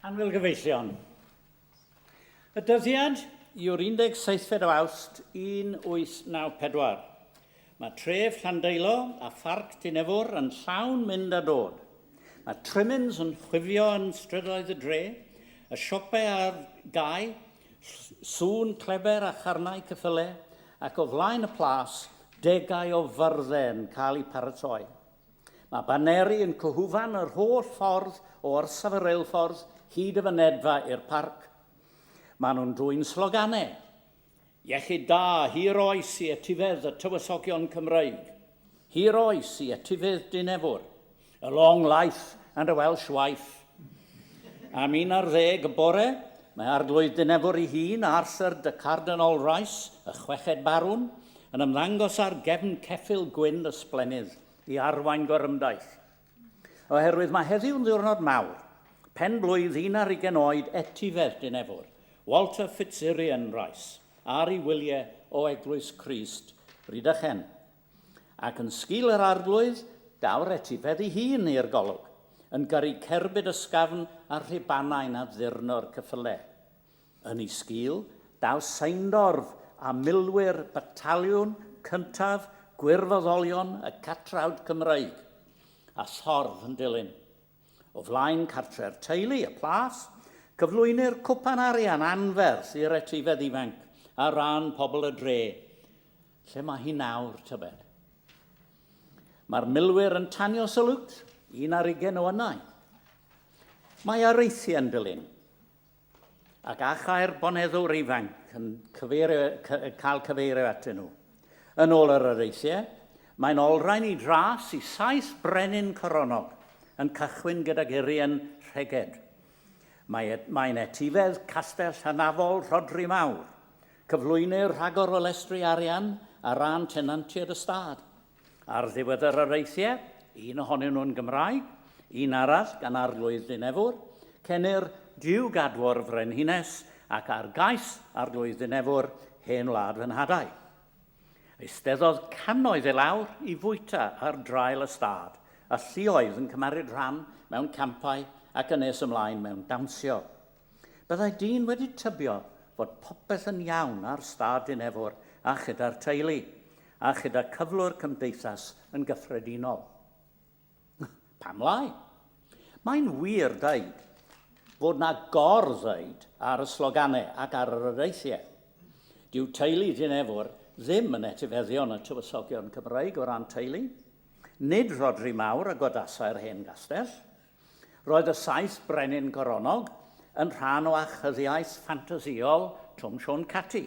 Anwyl gyfeillion. Y dyddiad yw'r 17 o Awst 1894. Mae tref Llandeilo a Pharc Dinefwr yn llawn mynd a dod. Mae trimins yn chwifio yn strydoedd y dre, y siopau ar gau, sŵn cleber a charnau cyffyle, ac o flaen y plas, degau o fyrddau yn cael eu paratoi. Mae baneri yn cyhwfan yr holl ffordd o'r orsaf y reilffordd hyd y fynedfa i'r parc. Maen nhw'n dwy'n sloganau. Iechyd da, hir oes i etifedd y tywysogion Cymreig. Hir oes i etifedd Dinefwr. A long life and a Welsh wife. Am 11 y bore, mae arglwydd Dinefwr ei hun, Arthur de Cardinal Rice, y chweched barwn, yn ymddangos ar gefn ceffyl gwyn ysblenydd i arwain gorymdaeth. Oherwydd mae heddiw'n ddiwrnod mawr, pen blwydd 11 oed etifedd Dinefwr, Walter Fitzurian Rice, ar ei wyliau o Eglwys Crist, Rhydychen. Ac yn sgil yr arglwydd, daw'r etifedd ei hun i'r golwg, yn gyrru cerbyd ysgafn a'r rhibannau'n a ddirno'r cyffyle. Yn ei sgil, daw seindorf a milwyr bataliwn cyntaf gwirfoddolion y Catrawd Cymreig, a thorf yn dilyn. O flaen cartref teulu, y plas, cyflwynir cwpan arian anferth i'r etifedd ifanc a ran pobl y dre, lle mae hi nawr tybed. Mae'r milwyr yn tanio sylwt, 11 o ynnau. Mae areithiau yn dilyn, ac achau'r boneddwr ifanc yn cael cyfeirio atyn nhw. Yn ôl yr areithiau, mae'n olrhain i dras i 7 brenin coronog yn cychwyn gydag urien rheged. Mae'n etifedd castell hynafol Rhodri Mawr, cyflwynir rhagor o lestri arian a ran tenantiaid y stad. Ar ddiwedd yr areithiau, un ohonyn nhw'n Gymraeg, un arall gan arglwydd Dinefwr, cenir diw gadwr frenhines ac ar gais arglwydd Dinefwr hen wlad fy nhadau. Eisteddodd cannoedd i lawr i fwyta ar drail y stad, a lluoedd yn cymryd rhan mewn campau ac yn nes ymlaen mewn dawnsio. Byddai dyn wedi tybio fod popeth yn iawn ar stad Dinefwr a chyda'r teulu, a chyda cyflwr cymdeithas yn gyffredinol. Pam lai? Mae'n wir dweud fod na gor-ddweud ar y sloganau ac ar yr areithiau. Dyw teulu Dinefwr ddim yn etifeddion y tywysogion Cymreig o ran teulu, nid Rhodri Mawr a godasau'r hen gastell. Roedd y 7 brenin coronog yn rhan o achyddiaeth ffantasiol Twm Sion Cati.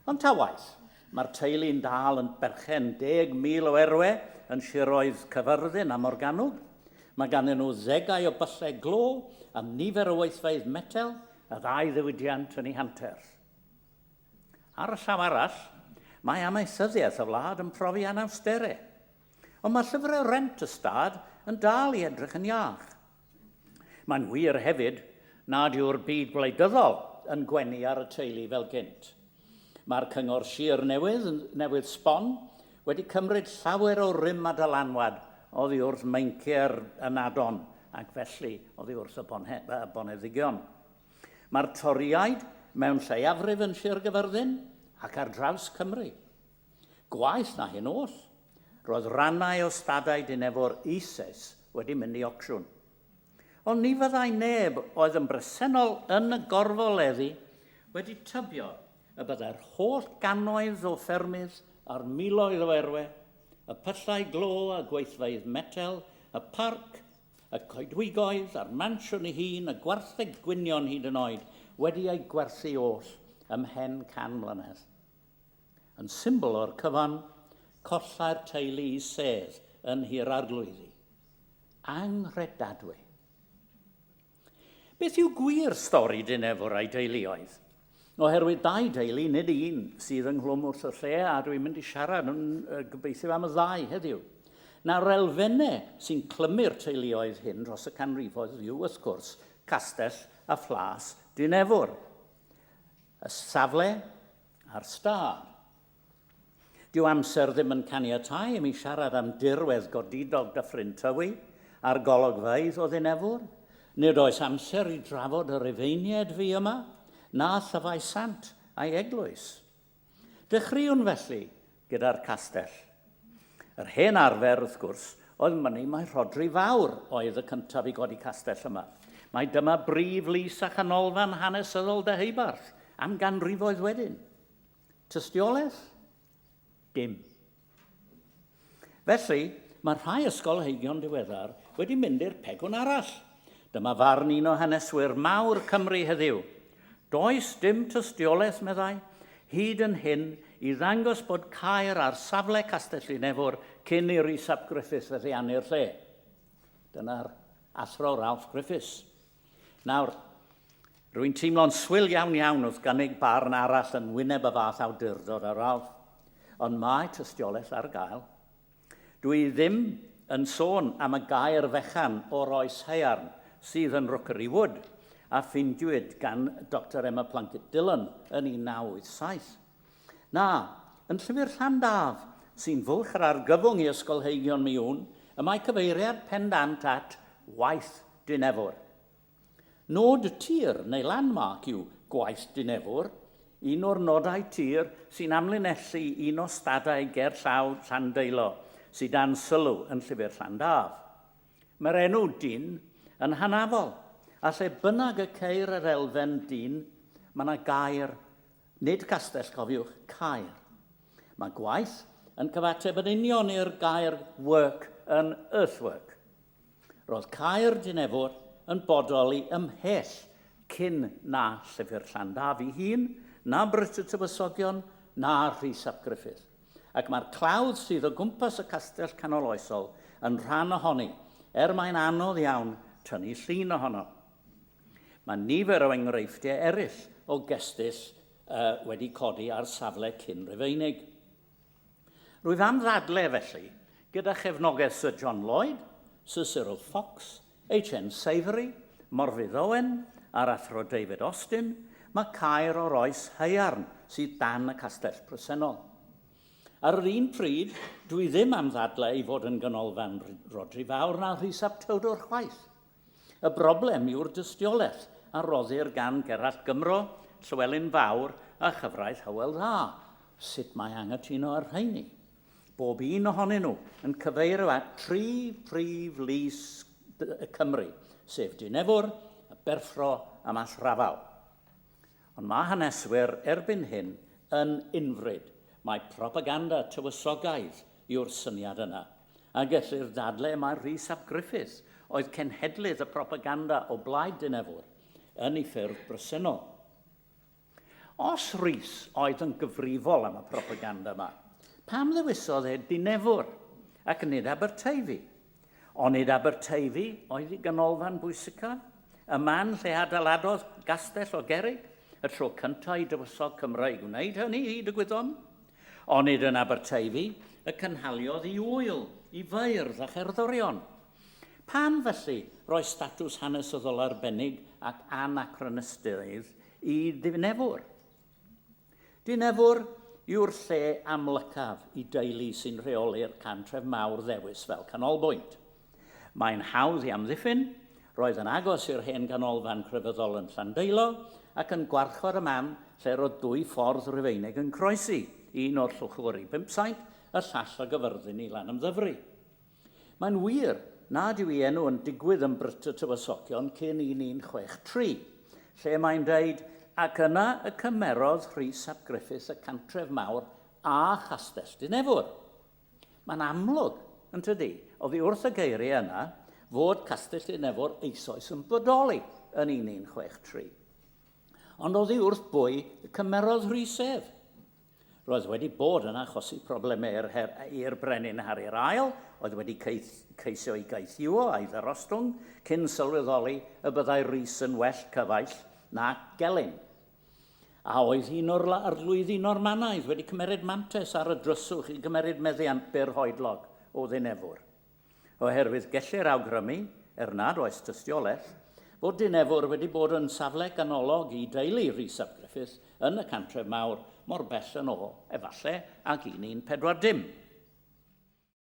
Ond ta waith, mae'r teulu'n dal yn berchen 10,000 o erwe yn siroedd Cyfyrddin a Morgannwg. Mae ganddyn nhw ddegau o byllau glo a nifer o weithfeydd metel a 2 ddiwydiant yn ei hanterth. Ar y llaw arall, mae amaethyddiaeth y wlad yn profi anawsterau. Ond mae llyfrau rent y stad yn dal i edrych yn iach. Mae'n wir hefyd nad yw'r byd gwleidyddol yn gwenu ar y teulu fel gynt. Mae'r cyngor Sir Newydd Sbon wedi cymryd llawer o rym a dylanwad oddi wrth meinciau'r ynadon ac felly oddi wrth y boneddigion. Mae'r toriaid mewn lleiafrif yn Sir Gyfyrddin ac ar draws Cymru. Gwaith na hyn oll, roedd rannau o stadau Dinefwr eises wedi mynd i ocsiwn. Ond ni fyddai neb oedd yn bresennol yn y gorfoleddi wedi tybio y byddai'r holl gannoedd o ffermydd a'r miloedd o erwe, y pyllau glo a gweithfeydd metel, y parc, y coedwigoedd a'r mansiwn ei hun, y gwartheg gwynion hyd yn oed, wedi ei gwerthu oll ymhen 100 mlynedd. Yn symbol o'r cyfan, collau'r teulu i sedd yn hir arglwyddi. Angredadwy. Beth yw gwir stori Dinefwr a'i deuluoedd? Oherwydd 2 deulu, nid un, sydd ynghlwm wrth y lle, a dwi'n mynd i siarad yn gobeithio am y 2 heddiw. Naw'r elfennau sy'n clymu'r teuluoedd hyn dros y canrifoedd yw, wrth gwrs, castell a phlas Dinefwr. Y safle a'r stad. Dyw amser ddim yn caniatáu i mi siarad am dirwedd godidog Dyffryn Tywi a'r gologfeydd o Dinefwr, Nid oes amser I drafod y Rufeiniaid fi yma, na thyfai sant a'i eglwys. Dechreuwn felly gyda'r castell. Yr hen arfer, wrth gwrs, oedd mynnu mai Rhodri Fawr oedd y cyntaf I godi castell yma. Mae dyma brif lys a chanolfan hanesyddol Deheubarth am ganrifoedd wedyn. Tystiolaeth? Dim. Felly, mae rhai ysgolheigion diweddar wedi mynd i'r pegwn arall. Dyma farn un o haneswyr mawr Cymru heddiw. Does dim tystiolaeth, meddai, hyd yn hyn I ddangos bod Caer ar safle Castell Dinefwr cyn I Rhys ap Griffith feddiannu'r lle. Dyna'r athro Ralph Griffiths. Nawr, rwy'n teimlo'n swil iawn wrth gynnig barn arall yn wyneb y fath awdurdod ar Ralph, ond mae tystiolaeth ar gael. Dwi ddim yn sôn am y gair fechan o'r oes haearn sydd yn Rookery Wood a ffindiwyd gan Dr Emma Plunkett Dillon yn 1987. Na, yn llyfr Llandaf sy'n fwlch yr argyfwng I ysgolheigion miwn, y mae cyfeiriad pendant at waith Dinefwr. Nod tir neu landmark yw gwaith Dinefwr, un o'r nodau tir sy'n amlinellu un o stadau gerllaw Llandeilo sydd dan sylw yn llyfr Llandaf. Mae'r enw dyn yn hanafol, a lle bynnag y ceir yr elfen dyn, mae yna gair, nid castell cofiwch, Caer. Mae gwaith yn cyfateb yn union i'r gair work yn earthwork. Roedd Caer Dinefwr yn bodoli ymhell cyn na llyfr Llandaf I hun, na Brit y Tywysogion, na Rhys ap Griffith. Ac mae'r clawdd sydd o gwmpas y castell canoloesol yn rhan ohoni, mae'n anodd iawn tynnu llun ohono. Mae nifer o enghreifftiau eraill o gestyll wedi codi ar safle cyn Rufeinig. Rwyf am ddadle felly gyda chefnogaeth Sir John Lloyd, Sir Cyril Fox, H.N. Savery, Morfudd Owen a'r athro David Austin, mae Caer o'r oes haearn sydd dan y castell presennol. Ar yr un pryd, dwi ddim am ddadle I fod yn ganolfan Rhodri Fawr na Rhys ap Tewdwr chwaith. Y broblem yw'r dystiolaeth a roddir gan Gerald Gymro, Llywelyn Fawr a Chyfraith Hywel Dda. Sut mae angytuno ar rheini? Bob un ohonyn nhw yn cyfeirio at 3 prif lys Cymru, sef Dinefwr, y Berffro a Mathrafaw. Ond mae haneswyr erbyn hyn yn unfryd. Mae propaganda tywysogaidd yw'r syniad yna. A gellir dadle mae Rhys ap Griffith oedd cenhedlydd y propaganda o blaid Dinefwr yn ei ffurf bresennol. Os Rhys oedd yn gyfrifol am y propaganda yma, pam ddewisodd Dinefwr ac nid Aberteifi? Ond nid Aberteifi oedd ei ganolfan bwysicaf, y man lle adeiladodd Gastell o Gerrig, y tro cyntaf I dywysog Cymraeg wneud hynny hyd y gwyddon. Ond nid yn Aberteifi y cynhaliodd I wyl, I feirdd a cherddorion. Pam felly roi statws hanesyddol arbennig ac anachronistaidd I Dinefwr? Dinefwr yw'r lle amlycaf I deulu sy'n rheoli'r cantref mawr ddewis fel canolbwynt. Mae'n hawdd I amddiffyn, roedd yn agos i'r hen ganolfan crefyddol yn Llandeilo ac yn gwarchod y man lle roedd 2 ffordd Rufeinig yn croesi, un o'r Llwchwr I 500, y llall o Gyfyrddin I Lanymddyfri. Mae'n wir nad yw ei enw yn digwydd yn Brit y Tywysogion cyn 1163, lle mae'n deud ac yna y cymerodd Rhys ap Griffith y cantref mawr a chastell Dinefwr. Mae'n amlwg, yn tydi, oddi wrth y geiriau yna fod castell Dinefwr eisoes yn bodoli yn 1163. Ond oddi wrth bwy y cymerodd Rhys ef. Roedd wedi bod yn achosi problemau i'r brenin Harri'r Ail, oedd wedi ceisio I gaethiwo a'i ddyrostwng cyn sylweddoli y byddai Rhys yn well cyfaill na gelyn. A oedd un o'r arlwyddi Normanaidd wedi cymeryd mantes ar y dryswch I gymeryd meddiant byr hoedlog o Dinefwr. Oherwydd gellir awgrymu, nad oes tystiolaeth, bod Dinefwr wedi bod yn safle ganolog I deulu Rhys ap Griffith yn y cantref mawr mor bell yn ôl, efallai, ag 1140.